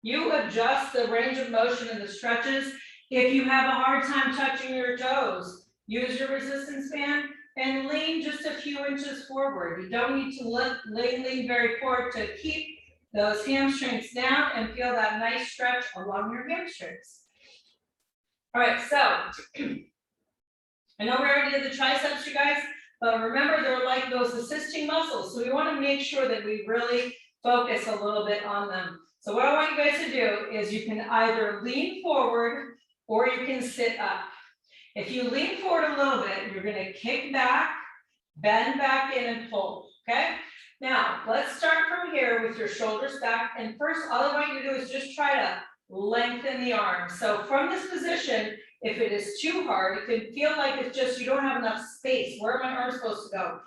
You adjust the range of motion and the stretches. If you have a hard time touching your toes, use your resistance band and lean just a few inches forward. You don't need to lean very forward to keep those hamstrings down and feel that nice stretch along your hamstrings. All right, so I know we already did the triceps, you guys, but remember they're like those assisting muscles. So we want to make sure that we really focus a little bit on them. So what I want you guys to do is you can either lean forward or you can sit up. If you lean forward a little bit, you're going to kick back, bend back in and pull, okay? Now, let's start from here with your shoulders back. And first, all I want you to do is just try to lengthen the arms. So from this position, if it is too hard, it can feel like it's just you don't have enough space. Where are my arms supposed to go?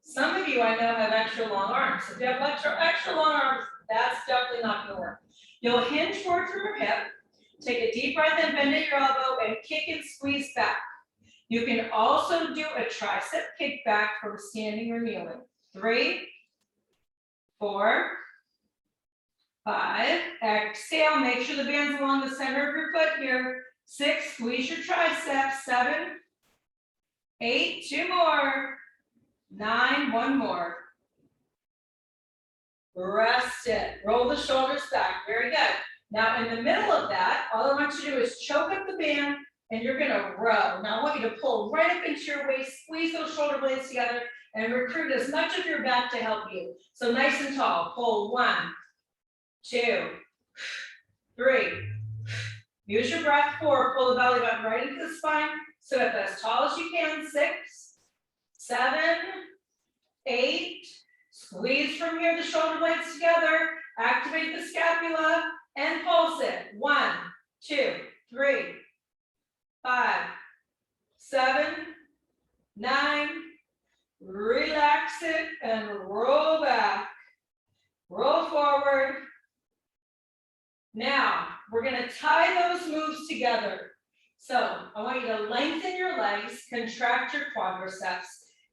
Some of you I know have extra long arms. If you have extra long arms, that's definitely not going to work. You'll hinge forward from your hip. Take a deep breath in, bend at your elbow, and kick and squeeze back. You can also do a tricep kickback from standing or kneeling. 3, 4, 5, exhale, make sure the band's along the center of your foot here. 6, squeeze your triceps. 7, 8, 2 more. 9, 1 more. Rest it, roll the shoulders back, very good. Now in the middle of that, all I want you to do is choke up the band and you're gonna row. Now I want you to pull right up into your waist, squeeze those shoulder blades together and recruit as much of your back to help you. So nice and tall, pull 1, 2, 3. Use your breath, 4, pull the belly button right into the spine. Sit up as tall as you can, 6, 7, 8. Squeeze from here the shoulder blades together, activate the scapula, and pulse it. 1, 2, 3, 5, 7, 9. Relax it and roll back. Roll forward. Now, we're going to tie those moves together. So, I want you to lengthen your legs, contract your quadriceps,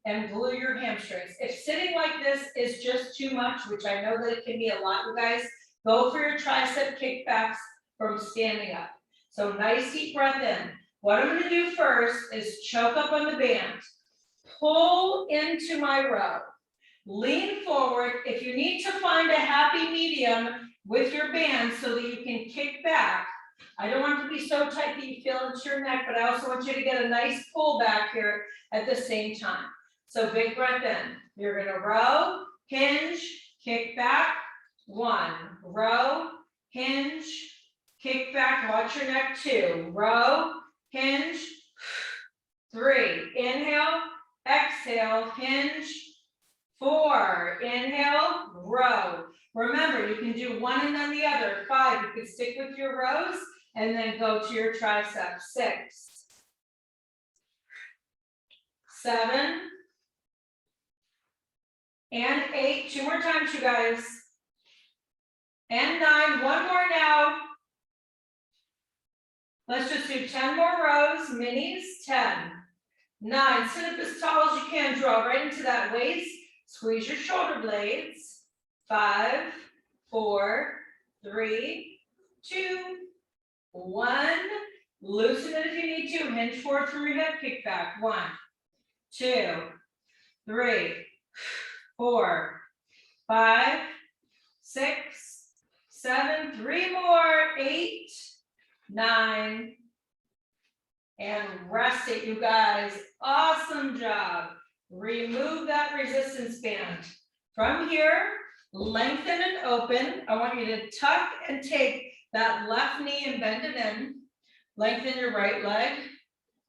and glue your hamstrings. If sitting like this is just too much, which I know that it can be a lot, you guys, go for your tricep kickbacks from standing up. So nice deep breath in. What I'm gonna do first is choke up on the band. Pull into my row. Lean forward. If you need to find a happy medium with your band so that you can kick back, I don't want it to be so tight that you feel into your neck, but I also want you to get a nice pull back here at the same time. So big breath in. You're gonna row, hinge, kick back. 1, row, hinge, kick back. Watch your neck. 2, row, hinge. 3, inhale, exhale, hinge. 4, inhale, row. Remember, you can do one and then the other. 5, you can stick with your rows and then go to your triceps. 6, 7, and 8, 2 more times, you guys. And 9, 1 more now. Let's just do 10 more rows, minis, 10, 9, sit up as tall as you can, draw right into that waist, squeeze your shoulder blades, 5, 4, 3, 2, 1, loosen it if you need to, hinge forward from your hip, kick back, 1, 2, 3, 4, 5, 6, 7, 3 more, 8, 9, and rest it, you guys. Awesome job. Remove that resistance band. From here, lengthen and open. I want you to tuck and take that left knee and bend it in. Lengthen your right leg.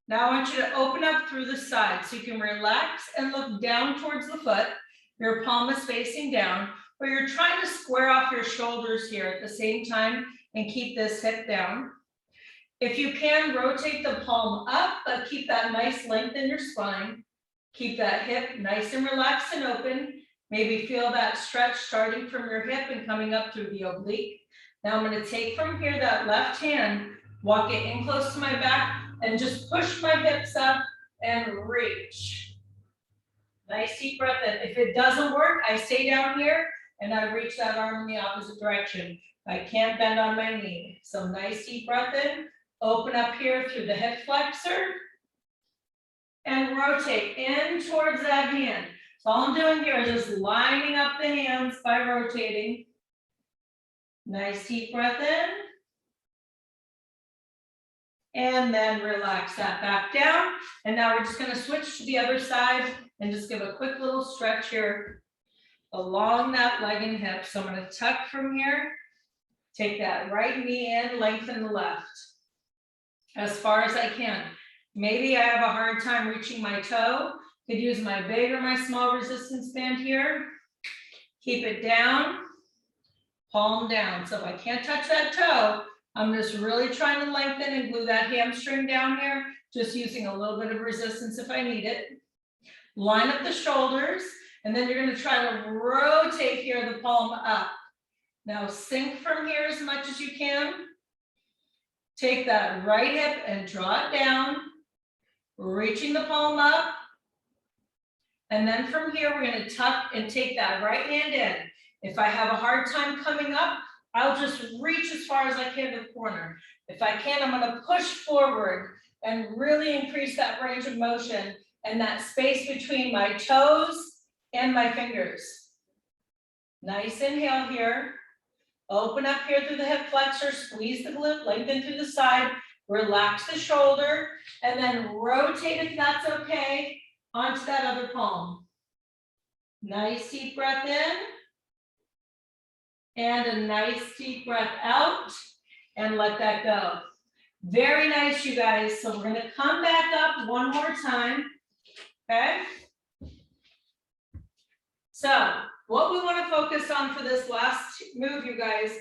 Now I want you to open up through the side so you can relax and look down towards the foot. Your palm is facing down, but you're trying to square off your shoulders here at the same time and keep this hip down. If you can, rotate the palm up, but keep that nice length in your spine. Keep that hip nice and relaxed and open. Maybe feel that stretch starting from your hip and coming up through the oblique. Now I'm going to take from here that left hand, walk it in close to my back, and just push my hips up and reach. Nice deep breath in. If it doesn't work, I stay down here and I reach that arm in the opposite direction. I can't bend on my knee. So nice deep breath in. Open up here through the hip flexor and rotate in towards that hand. So all I'm doing here is just lining up the hands by rotating. Nice deep breath in. And then relax that back down. And now we're just going to switch to the other side and just give a quick little stretch here along that leg and hip. So I'm going to tuck from here, take that right knee in, lengthen the left as far as I can. Maybe I have a hard time reaching my toe. Could use my big or my small resistance band here. Keep it down, palm down. So if I can't touch that toe, I'm just really trying to lengthen and glue that hamstring down here, just using a little bit of resistance if I need it. Line up the shoulders, and then you're going to try to rotate here, the palm up. Now sink from here as much as you can. Take that right hip and draw it down. reaching the palm up. And then from here, we're gonna tuck and take that right hand in. If I have a hard time coming up, I'll just reach as far as I can to the corner. If I can, I'm gonna push forward and really increase that range of motion and that space between my toes and my fingers. Nice inhale here. Open up here through the hip flexor, squeeze the glute, lengthen through the side, relax the shoulder, and then rotate if that's okay onto that other palm. Nice deep breath in. And a nice deep breath out. And let that go. Very nice, you guys. So we're gonna come back up one more time, okay? So what we wanna focus on for this last move, you guys,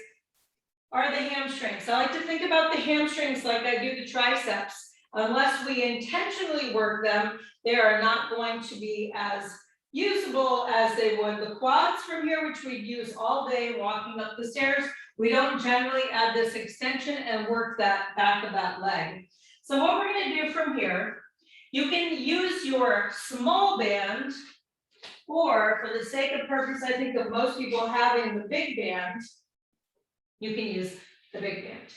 are the hamstrings. I like to think about the hamstrings like I do the triceps. Unless we intentionally work them, they are not going to be as usable as they would. The quads from here, which we use all day walking up the stairs, we don't generally add this extension and work that back of that leg. So what we're gonna do from here, you can use your small band, or for the sake of purpose, I think of most people having the big band, you can use the big band.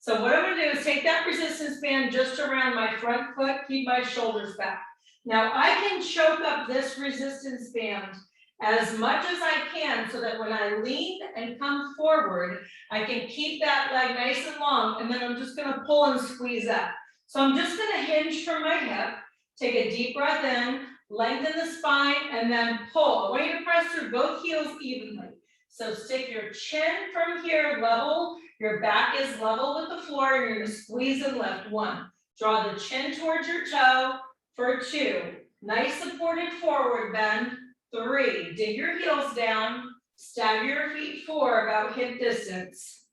So what I'm gonna do is take that resistance band just around my front foot, keep my shoulders back. Now I can choke up this resistance band as much as I can so that when I lean and come forward, I can keep that leg nice and long, and then I'm just gonna pull and squeeze up. So I'm just gonna hinge from my hip, take a deep breath in, lengthen the spine, and then pull. I want you to press through both heels evenly. So stick your chin from here level, your back is level with the floor, you're gonna squeeze and lift. 1, draw the chin towards your toe for 2. Nice supported forward bend. 3, dig your heels down, stagger your feet 4, about hip distance.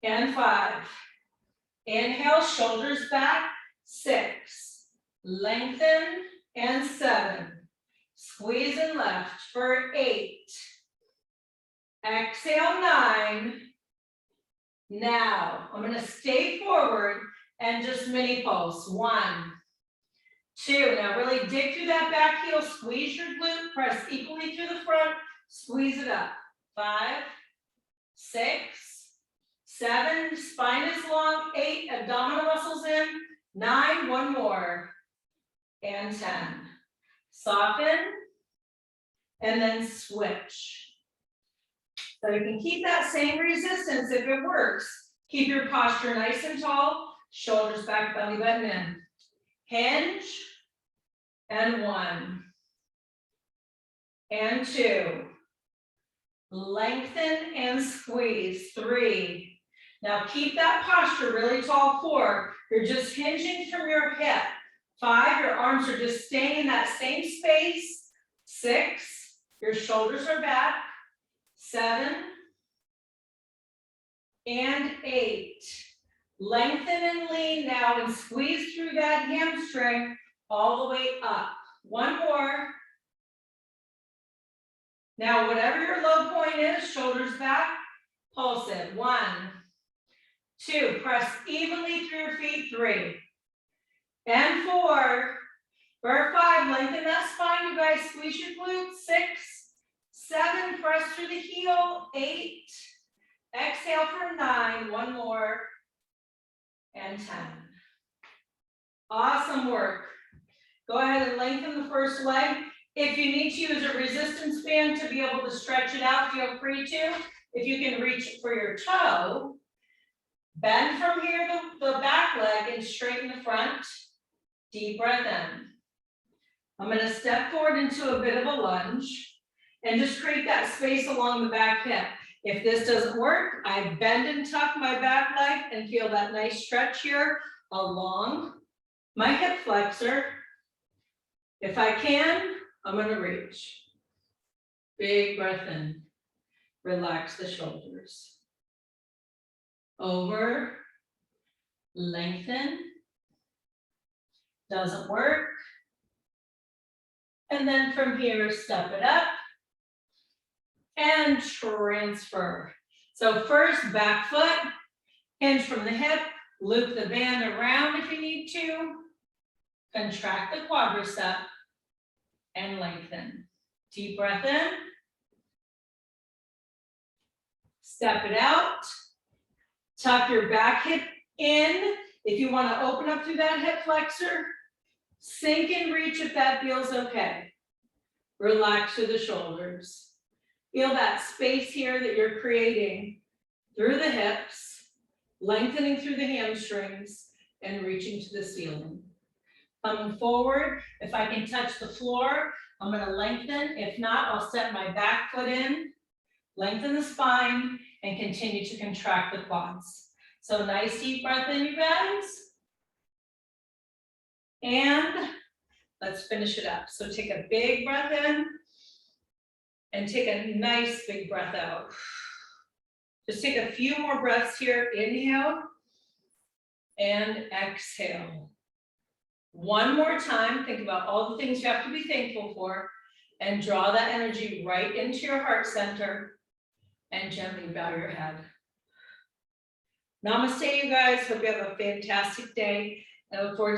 And 5, inhale, shoulders back. 6, lengthen, and 7, squeeze and lift for 8. Exhale, 9. Now, I'm gonna stay forward and just mini pulse. 1, 2, now really dig through that back heel, squeeze your glute, press equally through the front, squeeze it up. 5, 6, 7, spine is long. 8, abdominal muscles in. 9, 1 more. And 10. Soften, and then switch. So you can keep that same resistance if it works. Keep your posture nice and tall, shoulders back, belly button in. Hinge, and 1, and 2. Lengthen and squeeze. 3. Now keep that posture really tall. 4, you're just hinging from your hip. 5, your arms are just staying in that same space. 6, your shoulders are back. 7, and 8. Lengthen and lean now and squeeze through that hamstring all the way up. 1 more. Now, whatever your low point is, shoulders back, pulse it. 1, 2, press evenly through your feet. 3, and 4. For 5, lengthen that spine, you guys, squeeze your glutes. 6, 7, press through the heel. 8, exhale for 9, 1 more, and 10. Awesome work. Go ahead and lengthen the first leg. If you need to use a resistance band to be able to stretch it out, feel free to. If you can reach for your toe, bend from here the back leg and straighten the front. Deep breath in. I'm going to step forward into a bit of a lunge and just create that space along the back hip. If this doesn't work, I bend and tuck my back leg and feel that nice stretch here along my hip flexor. If I can, I'm going to reach. Big breath in. Relax the shoulders. Over. Lengthen. Doesn't work. And then from here, step it up. And transfer. So first, back foot. Hinge from the hip. Loop the band around if you need to. Contract the quadricep and lengthen. Deep breath in. Step it out. Tuck your back hip in. If you want to open up through that hip flexor, sink and reach if that feels okay. Relax through the shoulders. Feel that space here that you're creating through the hips, lengthening through the hamstrings, and reaching to the ceiling. Coming forward, if I can touch the floor, I'm going to lengthen. If not, I'll step my back foot in, lengthen the spine, and continue to contract the quads. So nice deep breath in, you guys. And let's finish it up. So take a big breath in and take a nice big breath out. Just take a few more breaths here. Inhale and exhale. One more time, think about all the things you have to be thankful for and draw that energy right into your heart center and gently bow your head. Namaste, you guys. Hope you have a fantastic day. I look forward to